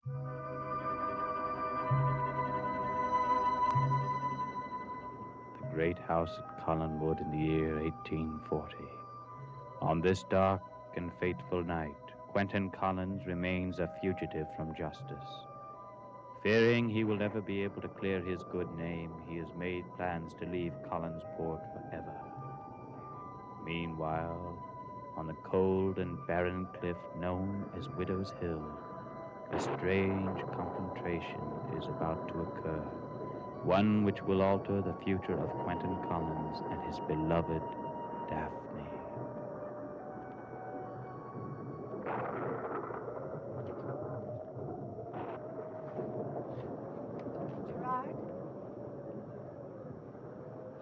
The great house at Collinwood in the year 1840. On this dark and fateful night, Quentin Collins remains a fugitive from justice. Fearing he will never be able to clear his good name, he has made plans to leave Collinsport forever. Meanwhile, on the cold and barren cliff known as Widow's Hill, a strange confrontation is about to occur, one which will alter the future of Quentin Collins and his beloved Daphne. Gerard?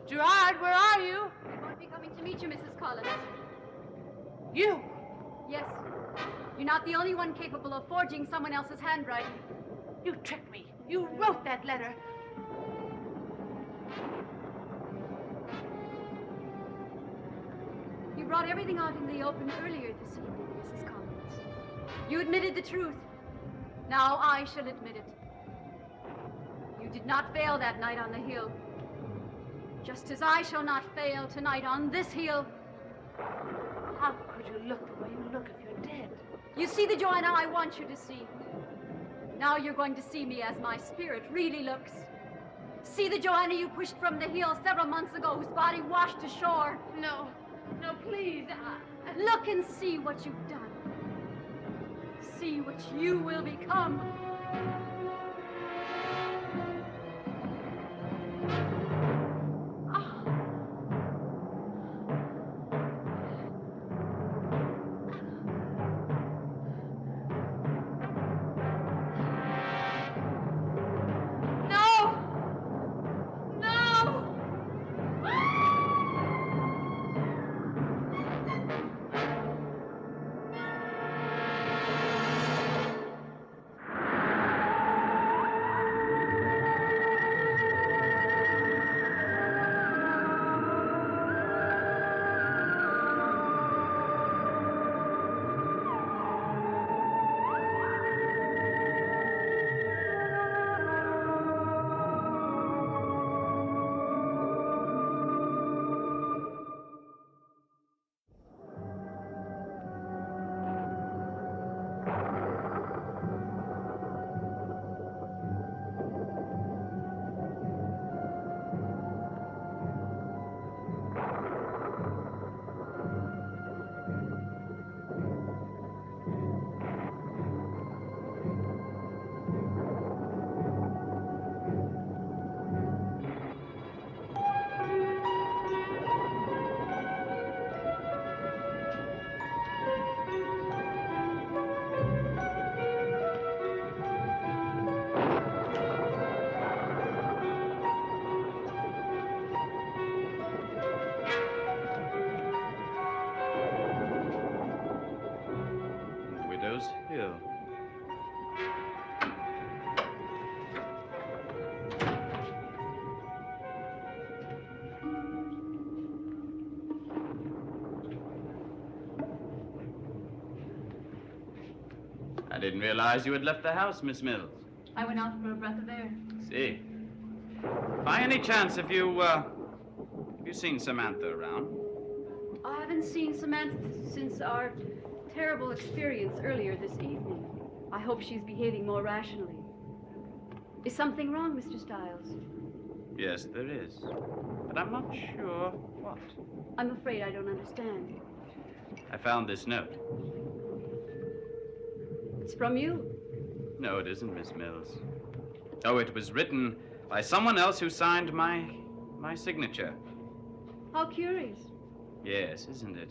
Gerard, where are you? I'm going to be coming to meet you, Mrs. Collins. You? Yes. You're not the only one capable of forging someone else's handwriting. You tricked me. You wrote that letter. You brought everything out in the open earlier this evening, Mrs. Collins. You admitted the truth. Now I shall admit it. You did not fail that night on the hill. Just as I shall not fail tonight on this hill. How could you look the way you look if you're dead? You see the Joanna I want you to see. Now you're going to see me as my spirit really looks. See the Joanna you pushed from the hill several months ago, whose body washed ashore. No, please. Look and see what you've done. See what you will become. Widow's Hill. I didn't realize you had left the house, Miss Mills. I went out for a breath of air. See. By any chance, have you seen Samantha around? I haven't seen Samantha since our terrible experience earlier this evening. I hope she's behaving more rationally. Is something wrong, Mr. Stiles? Yes, there is. But I'm not sure what. I'm afraid I don't understand. I found this note. It's from you? No, it isn't, Miss Mills. Oh, it was written by someone else who signed my signature. How curious. Yes, isn't it?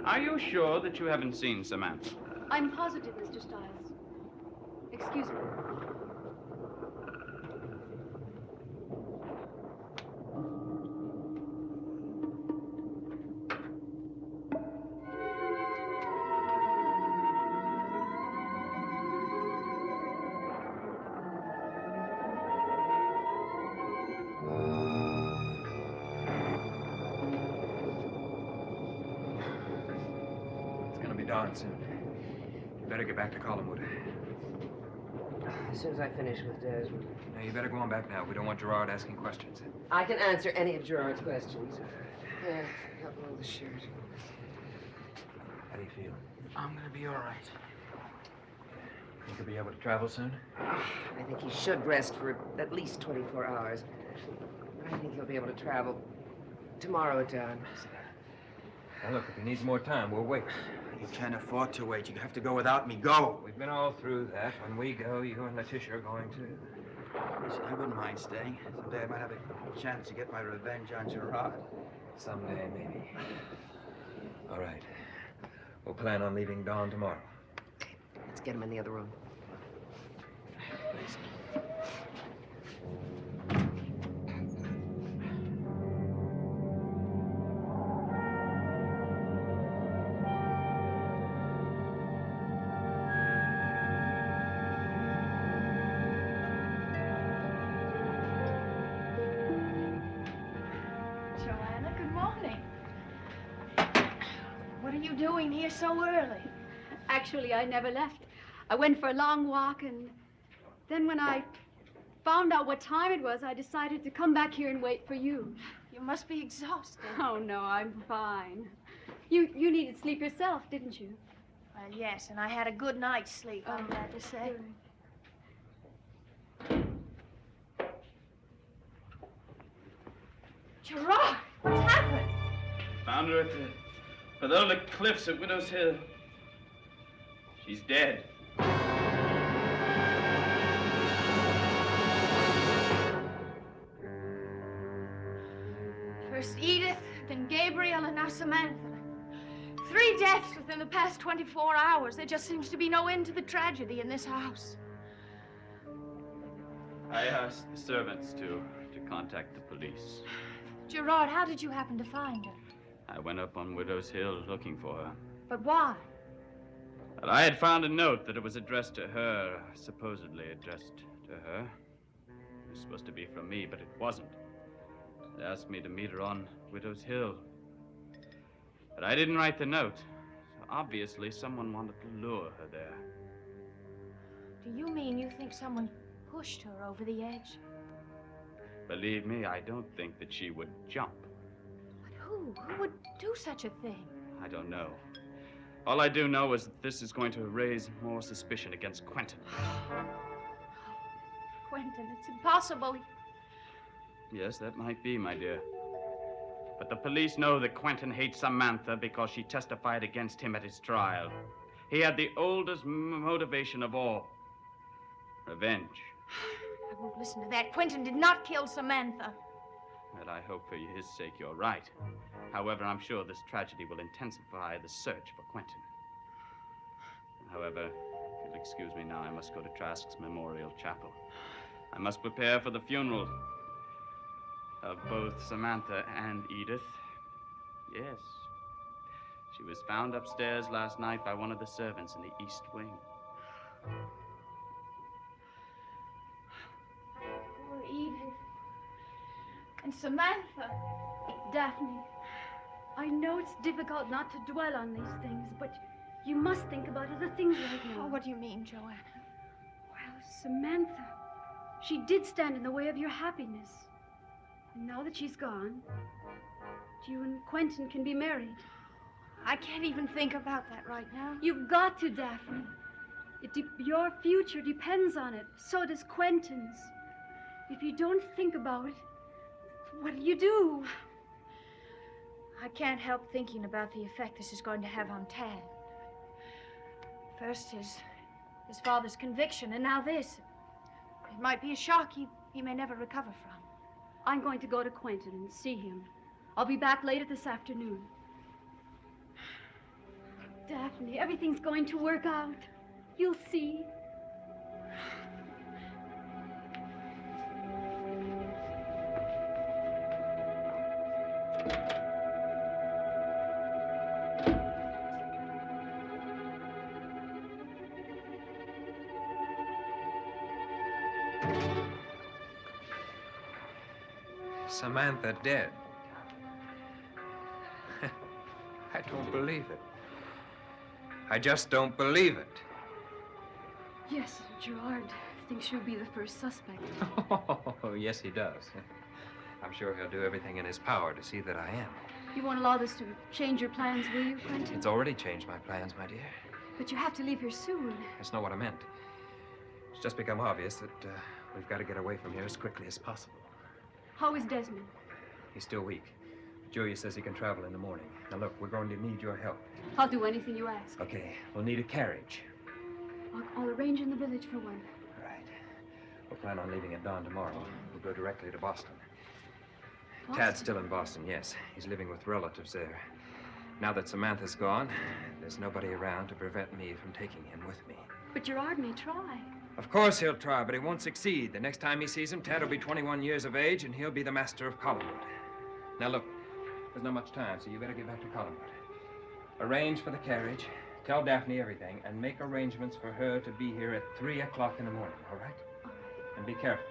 Are you sure that you haven't seen Samantha? I'm positive, Mr. Stiles. Excuse me. dawn soon. You better get back to Collinwood. As soon as I finish with Desmond. Now, you better go on back now. We don't want Gerard asking questions. I can answer any of Gerard's questions. Yeah, help roll the shirt. How do you feel? I'm gonna be all right. Think you'll be able to travel soon? I think he should rest for at least 24 hours. I think he'll be able to travel tomorrow at dawn. Now, look, if he needs more time, we'll wait. You can't afford to wait. You have to go without me. Go. We've been all through that. When we go, you and Letitia are going too. Listen, I wouldn't mind staying. Someday I might have a chance to get my revenge on Gerard. Someday, maybe. All right. We'll plan on leaving dawn tomorrow. Let's get him in the other room. Please. Joanna, good morning. What are you doing here so early? Actually, I never left. I went for a long walk, and then when I found out what time it was, I decided to come back here and wait for you. You must be exhausted. Oh, no, I'm fine. You needed sleep yourself, didn't you? Well, yes, and I had a good night's sleep, I'm glad to say. Gerard, what's happened? Found her at the Pathola Cliffs at Widow's Hill. She's dead. First Edith, then Gabriel, and now Samantha. 3 deaths within the past 24 hours. There just seems to be no end to the tragedy in this house. I asked the servants to contact the police. Gerard, how did you happen to find her? I went up on Widow's Hill looking for her. But why? But I had found a note that it was addressed to her, supposedly addressed to her. It was supposed to be from me, but it wasn't. It asked me to meet her on Widow's Hill. But I didn't write the note, so obviously someone wanted to lure her there. Do you mean you think someone pushed her over the edge? Believe me, I don't think that she would jump. But who? Who would do such a thing? I don't know. All I do know is that this is going to raise more suspicion against Quentin. Quentin, it's impossible. Yes, that might be, my dear. But the police know that Quentin hates Samantha because she testified against him at his trial. He had the oldest motivation of all. Revenge. I won't listen to that. Quentin did not kill Samantha. Well, I hope for his sake you're right. However, I'm sure this tragedy will intensify the search for Quentin. However, if you'll excuse me now, I must go to Trask's Memorial Chapel. I must prepare for the funeral of both Samantha and Edith. Yes. She was found upstairs last night by one of the servants in the East Wing. Poor Edith. And Samantha. Daphne, I know it's difficult not to dwell on these things, but you must think about other things right now. Oh, what do you mean, Joanna? Well, Samantha, she did stand in the way of your happiness. And now that she's gone, you and Quentin can be married. I can't even think about that right now. You've got to, Daphne. Your future depends on it. So does Quentin's. If you don't think about it, what'll you do? I can't help thinking about the effect this is going to have on Tad. First his father's conviction, and now this. It might be a shock he may never recover from. I'm going to go to Quentin and see him. I'll be back later this afternoon. Daphne, everything's going to work out. You'll see. Samantha dead. I don't believe it. I just don't believe it. Yes, Gerard thinks you'll be the first suspect. Oh, yes, he does. I'm sure he'll do everything in his power to see that I am. You won't allow this to change your plans, will you, Quentin? It's already changed my plans, my dear. But you have to leave here soon. That's not what I meant. It's just become obvious that we've got to get away from here as quickly as possible. How is Desmond? He's still weak. Julia says he can travel in the morning. Now, look, we're going to need your help. I'll do anything you ask. Okay, we'll need a carriage. I'll arrange in the village for one. All right. We'll plan on leaving at dawn tomorrow. We'll go directly to Boston. Tad's still in Boston, yes. He's living with relatives there. Now that Samantha's gone, there's nobody around to prevent me from taking him with me. But Gerard may try. Of course he'll try, but he won't succeed. The next time he sees him, Tad will be 21 years of age, and he'll be the master of Collinwood. Now, look, there's not much time, so you better get back to Collinwood. Arrange for the carriage, tell Daphne everything, and make arrangements for her to be here at 3 o'clock in the morning, all right? All right. And be careful.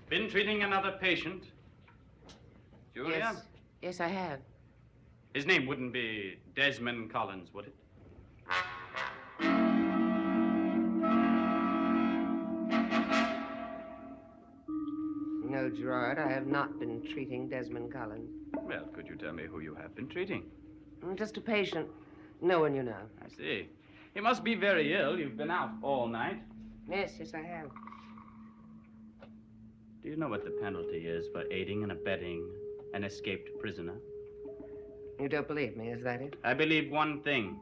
Been treating another patient? Julia? Yes. Yes, I have. His name wouldn't be Desmond Collins, would it? No, Gerard, I have not been treating Desmond Collins. Well, could you tell me who you have been treating? Just a patient. No one you know. I see. He must be very ill. You've been out all night. Yes, yes, I have. Do you know what the penalty is for aiding and abetting an escaped prisoner? You don't believe me, is that it? I believe one thing.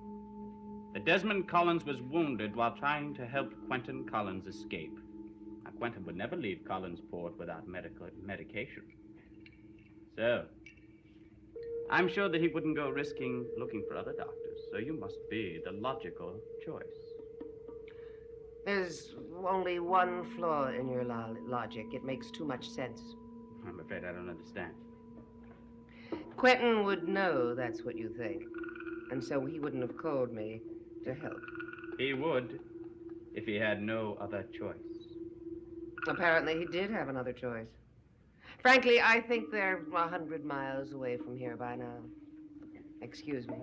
That Desmond Collins was wounded while trying to help Quentin Collins escape. Now, Quentin would never leave Collinsport without medication. So, I'm sure that he wouldn't go risking looking for other doctors. So you must be the logical choice. There's only one flaw in your logic. It makes too much sense. I'm afraid I don't understand. Quentin would know that's what you think, and so he wouldn't have called me to help. He would, if he had no other choice. Apparently, he did have another choice. Frankly, I think they're 100 miles away from here by now. Excuse me.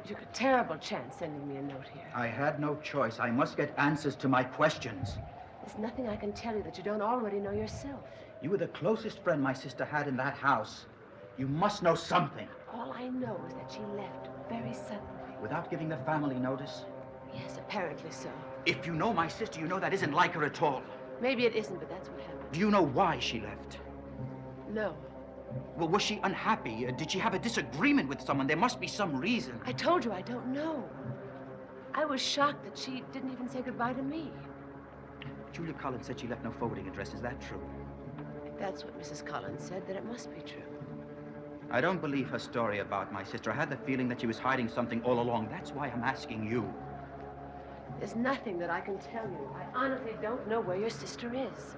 You took a terrible chance sending me a note here. I had no choice. I must get answers to my questions. There's nothing I can tell you that you don't already know yourself. You were the closest friend my sister had in that house. You must know something. All I know is that she left very suddenly. Without giving the family notice? Yes, apparently so. If you know my sister, you know that isn't like her at all. Maybe it isn't, but that's what happened. Do you know why she left? No. Well, was she unhappy? Did she have a disagreement with someone? There must be some reason. I told you I don't know. I was shocked that she didn't even say goodbye to me. Julia Collins said she left no forwarding address. Is that true? If that's what Mrs. Collins said, then it must be true. I don't believe her story about my sister. I had the feeling that she was hiding something all along. That's why I'm asking you. There's nothing that I can tell you. I honestly don't know where your sister is.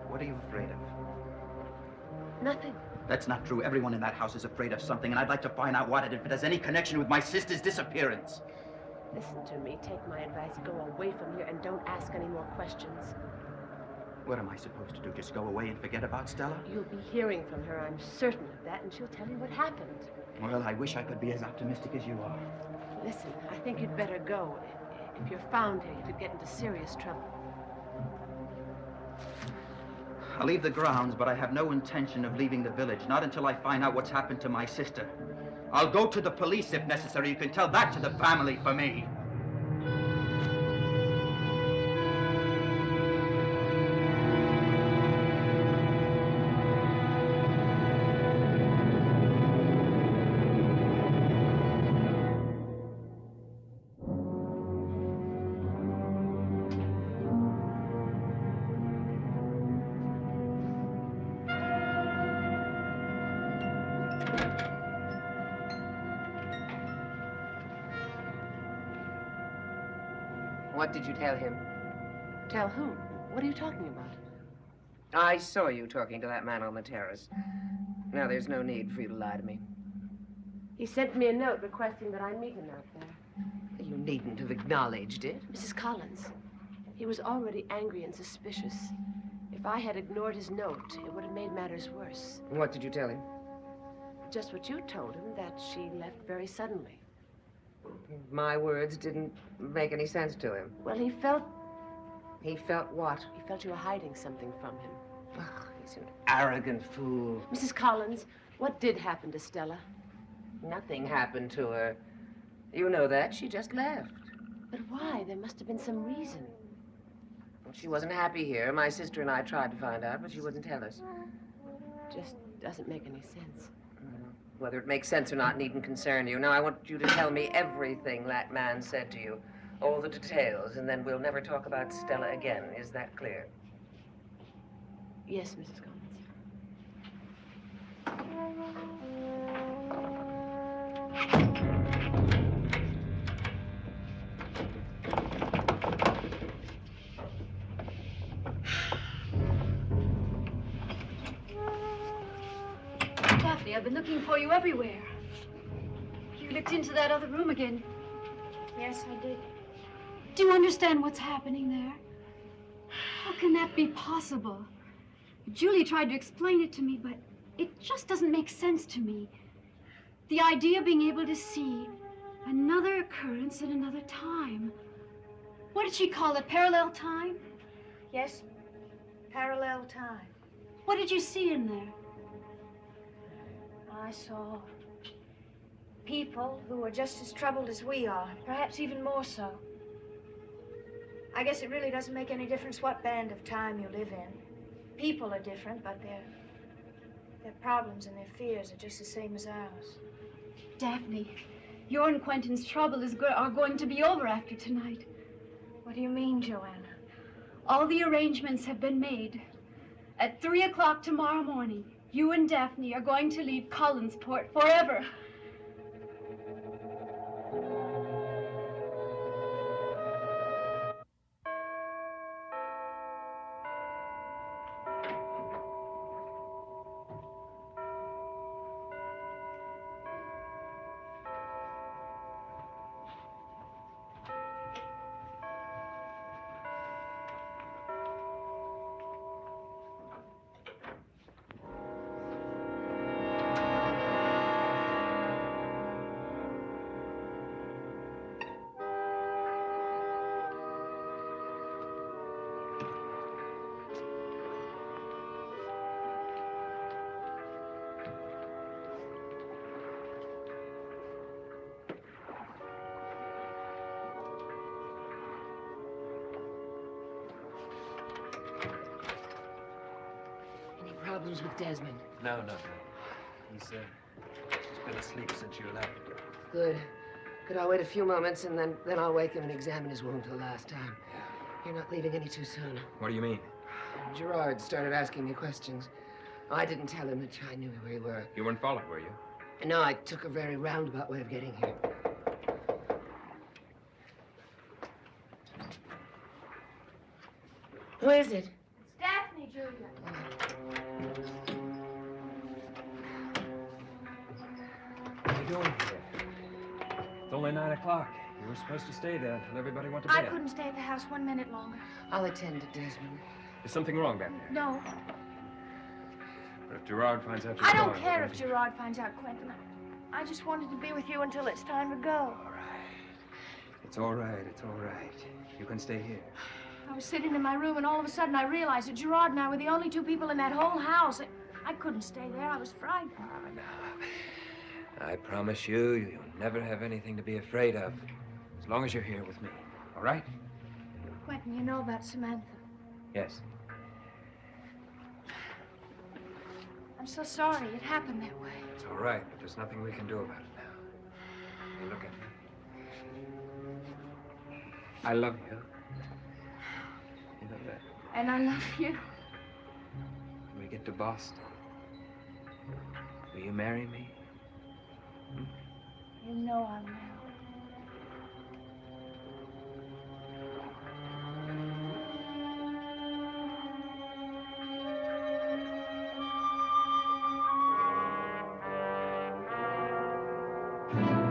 What are you afraid of? Nothing. That's not true. Everyone in that house is afraid of something, and I'd like to find out what if it has any connection with my sister's disappearance. Listen to me. Take my advice. Go away from here and don't ask any more questions. What am I supposed to do? Just go away and forget about Stella? You'll be hearing from her. I'm certain of that, and she'll tell you what happened. Well, I wish I could be as optimistic as you are. Listen, I think you'd better go. If you're found here, you could get into serious trouble. I'll leave the grounds, but I have no intention of leaving the village, not until I find out what's happened to my sister. I'll go to the police if necessary. You can tell that to the family for me. What did you tell him? Tell who? What are you talking about? I saw you talking to that man on the terrace. Now, there's no need for you to lie to me. He sent me a note requesting that I meet him out there. You needn't have acknowledged it. Mrs. Collins, he was already angry and suspicious. If I had ignored his note, it would have made matters worse. What did you tell him? Just what you told him, that she left very suddenly. My words didn't make any sense to him. Well, he felt He felt what? you were hiding something from him. Ugh, he's an arrogant fool. Mrs. Collins, what did happen to Stella? Nothing happened to her. You know that. She just left. But why? There must have been some reason. She wasn't happy here. My sister and I tried to find out, but she wouldn't tell us. Just doesn't make any sense. Whether it makes sense or not needn't concern you. Now, I want you to tell me everything that man said to you. All the details, and then we'll never talk about Stella again. Is that clear? Yes, Mrs. Collins. Daphne, I've been looking for you everywhere. You looked into that other room again. Yes, I did. Do you understand what's happening there? How can that be possible? Julie tried to explain it to me, but it just doesn't make sense to me. The idea of being able to see another occurrence in another time. What did she call it? Parallel time? Yes, parallel time. What did you see in there? I saw people who were just as troubled as we are, perhaps even more so. I guess it really doesn't make any difference what band of time you live in. People are different, but their problems and their fears are just the same as ours. Daphne, your and Quentin's trouble are going to be over after tonight. What do you mean, Joanna? All the arrangements have been made. At 3 o'clock tomorrow morning, you and Daphne are going to leave Collinsport forever. Problems with Desmond? No. He's been asleep since you left. Good. Could I wait a few moments and then I'll wake him and examine his wound for the last time? You're not leaving any too soon. What do you mean? Gerard started asking me questions. I didn't tell him that I knew where we were. You weren't followed, were you? No, I took a very roundabout way of getting here. Who is it? It's Daphne, Julia. What are you doing here? It's only 9 o'clock. You were supposed to stay there until everybody went to I bed. couldn't stay at the house 1 minute longer. I'll attend to Desmond. There's something wrong back there. No, But if Gerard finds out you're I gone, don't care we're if gonna be- Gerard finds out, Quentin. I just wanted to be with you until it's time to go. All right. It's all right. It's all right. You can stay here. I was sitting in my room, and all of a sudden I realized that Gerard and I were the only 2 people in that whole house. I couldn't stay there. I was frightened. Ah, now. I promise you, you'll never have anything to be afraid of. As long as you're here with me. All right? Quentin, you know about Samantha. Yes. I'm so sorry it happened that way. It's all right, but there's nothing we can do about it now. Hey, look at me. I love you. You know that. And I love you. When we get to Boston, will you marry me? You know I will. Thank you.